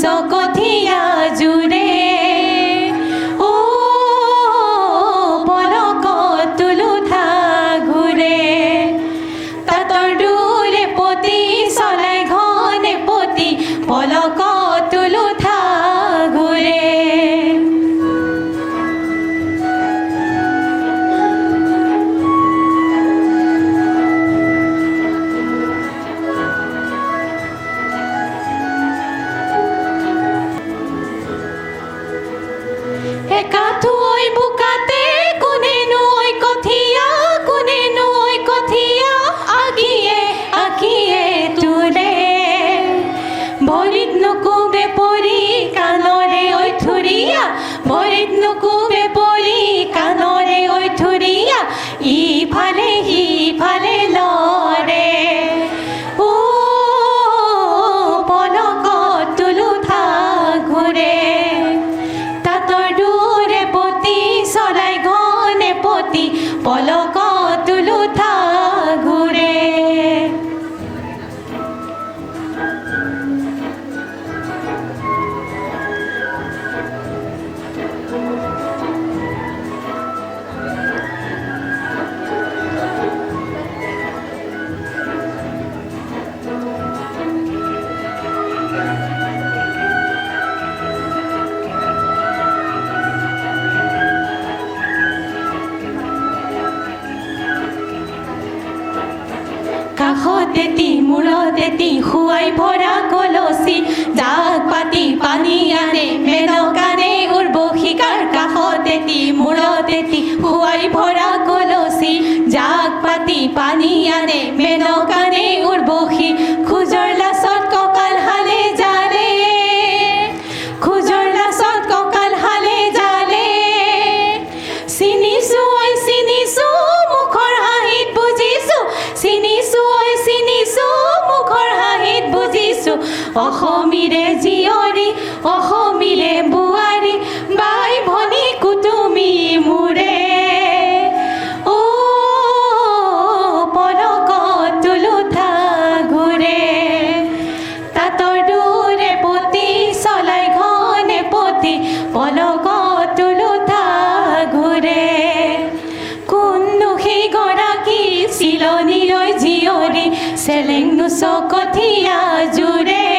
চকঠীয়া জোৰে ও পলকত তুলুঠা ঘূৰে তাঁতৰ দূৰে পতি চলাই ঘনে পতি পলকত তুলুঠা ঘূৰে কাঠুই বুকাতে কোনে নৈ কঠিয়া কোনে নৈ কঠিয়া আগিয়ে আগিয়ে তোৰে ভৰিত নুকুবে পৰি কাণৰে ঐ থুৰীয়া ভৰিত নুকুবে পৰি কাণৰে ঐ থুৰীয়া ইফালে সিফালে লৰে ও পলকত তুলুঠা ঘূৰে চলাই ঘনে পতি পলকত তুলুঠা ঘূৰে কাষতেতি মূৰতেতি শুৱাই ভৰা কলচী জাক পাতি পানী আনে মেনকানে উৰ্বশিকাৰ কাষতেতি মূৰতেতি শুৱাই ভৰা কলচী জাক পাতি পানী আনে মেনকানে উৰ্বশী খোজৰ লাচত কঁকাল হালে জালে খোজৰ লাচত কঁকাল হালে জালে চিনিছো ঐ চিনিছো মুখৰ হাঁহিত বুজিছো চিনিছো ঐ চিনিছো মুখৰ হাঁহিত বুজিছো অসমীৰে জীয়ৰী অসমীৰে বোৱাৰী বাই ভনী কুটুমী মোৰে ও পলকত তুলুঠা ঘূৰে তাঁতৰ দূৰে পতি চলাই ঘনে পতি পলকত তুলুঠা ঘূৰে কোননো সেই গৰাকী চিলনীলৈ জীয়ৰী চেলেংনো চকঠীয়া জোৰে